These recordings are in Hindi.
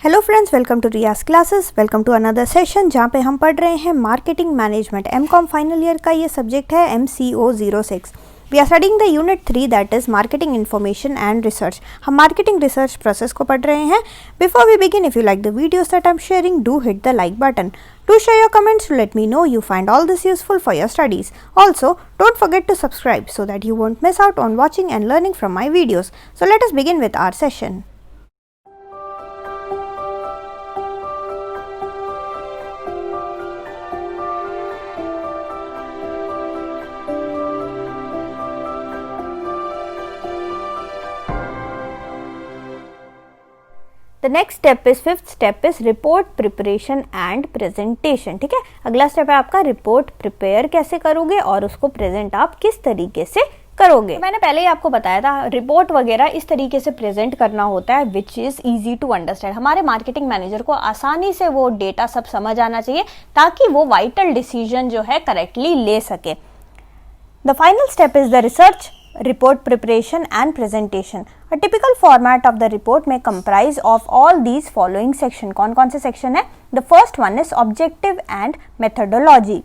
Hello friends, welcome to Riyaz classes. Welcome to another session जहाँ पे हम पढ़ रहे हैं marketing management. MCom final year का ये सब्जेक्ट है MCO 06। We are studying the unit 3 that is marketing information and research. हम मार्केटिंग रिसर्च प्रोसेस को पढ़ रहे हैं। Before we begin, if you like the videos that I am sharing, do hit the like button. Do share your comments to let me know you find all this useful for your studies. Also, don't forget to subscribe so that you won't miss out on watching and learning from my videos. So let us begin with our session. The next step is fifth step is report preparation and presentation. ठीक है, अगला स्टेप है आपका रिपोर्ट प्रिपेयर कैसे करोगे और उसको प्रेजेंट आप किस तरीके से करोगे। मैंने पहले ही आपको बताया था रिपोर्ट वगैरह इस तरीके से प्रेजेंट करना होता है which is easy to understand. हमारे मार्केटिंग मैनेजर को आसानी से वो डेटा सब समझ आना चाहिए ताकि वो वाइटल डिसीजन जो है करेक्टली ले सके। The final step is the research, report preparation and presentation. A typical format of the report may comprise of all these following section. कौन से section है? The first one is objective and methodology.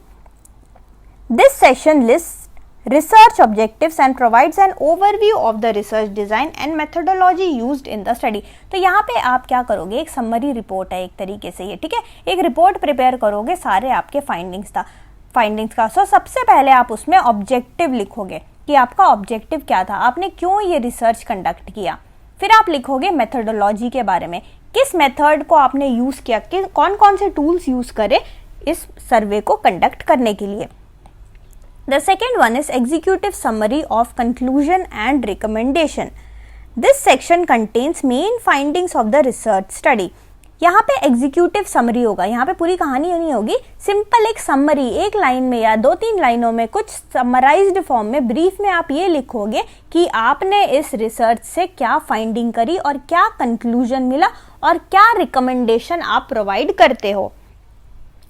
This section lists research objectives and provides an overview of the research design and methodology used in the study. तो यहाँ पे आप क्या करोगे, एक summary report है एक तरीके से ये, ठीक है, एक report prepare करोगे सारे आपके findings का। So सबसे पहले आप उसमें objective लिखोगे कि आपका ऑब्जेक्टिव क्या था, आपने क्यों ये रिसर्च कंडक्ट किया। फिर आप लिखोगे मेथोडोलॉजी के बारे में, किस मेथड को आपने यूज किया, कि कौन से टूल्स यूज करे इस सर्वे को कंडक्ट करने के लिए। The second one is executive summary of conclusion and recommendation. This section contains main findings of the research study. यहाँ पे एग्जीक्यूटिव समरी होगा, यहाँ पे पूरी कहानी नहीं होगी, सिंपल एक समरी, एक लाइन में या 2-3 लाइनों में कुछ समराइज्ड फॉर्म में ब्रीफ में आप ये लिखोगे कि आपने इस रिसर्च से क्या फाइंडिंग करी और क्या कंक्लूजन मिला और क्या रिकमेंडेशन आप प्रोवाइड करते हो।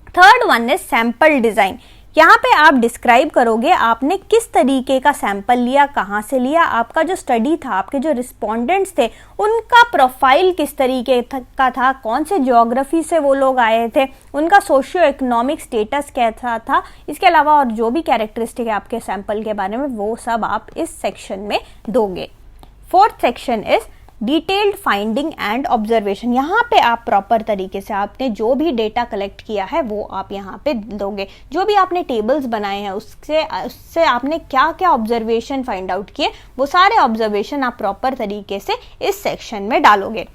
Third one is sample design. यहाँ पे आप डिस्क्राइब करोगे आपने किस तरीके का सैंपल लिया, कहाँ से लिया, आपका जो स्टडी था, आपके जो रिस्पोंडेंट्स थे उनका प्रोफाइल किस तरीके का था, कौन से ज्योग्राफी से वो लोग आए थे, उनका सोशियो इकोनॉमिक स्टेटस कैसा था, इसके अलावा और जो भी कैरेक्टरिस्टिक है आपके सैंपल के बारे में वो सब आप इस सेक्शन में दोगे। Fourth section is detailed finding and observation. यहाँ पे आप प्रॉपर तरीके से आपने जो भी डेटा कलेक्ट किया है वो आप यहाँ पे दोगे, जो भी आपने टेबल्स बनाए हैं उससे आपने क्या क्या ऑब्जर्वेशन फाइंड आउट किए वो सारे ऑब्जर्वेशन आप प्रॉपर तरीके से इस सेक्शन में डालोगे।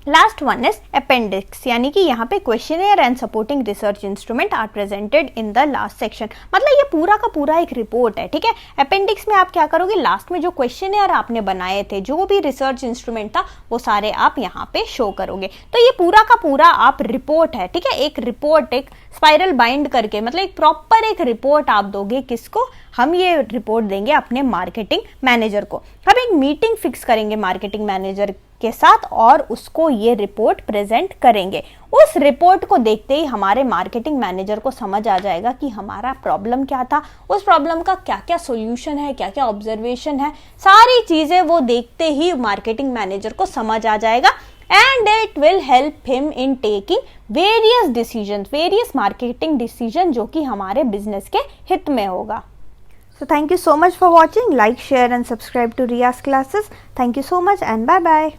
लास्ट वन इज अपेंडिक्स, यानी कि यहाँ पे questionnaire and supporting research instrument are presented in the last section. मतलब ये पूरा का पूरा एक रिपोर्ट है, ठीक है। अपेंडिक्स में आप क्या करोगे, लास्ट में जो क्वेश्चनियर आपने बनाए थे, जो भी रिसर्च इंस्ट्रूमेंट था वो सारे आप यहाँ पे शो करोगे। तो ये पूरा का पूरा आप रिपोर्ट है, ठीक है, एक रिपोर्ट एक स्पाइरल बाइंड करके, मतलब एक प्रॉपर एक रिपोर्ट आप दोगे। किसको? हम ये रिपोर्ट देंगे अपने मार्केटिंग मैनेजर को। हम एक मीटिंग फिक्स करेंगे मार्केटिंग मैनेजर के साथ और उसको ये रिपोर्ट प्रेजेंट करेंगे। उस रिपोर्ट को देखते ही हमारे मार्केटिंग मैनेजर को समझ आ जाएगा कि हमारा प्रॉब्लम क्या था, उस प्रॉब्लम का क्या क्या सॉल्यूशन है, क्या क्या ऑब्जर्वेशन है, सारी चीजें वो देखते ही मार्केटिंग मैनेजर को समझ आ जाएगा and it will help him in taking various decision, various marketing decision जो कि हमारे बिजनेस के हित में होगा। So thank you so much for watching. Like, share and subscribe to Riya's classes. Thank you so much and bye bye.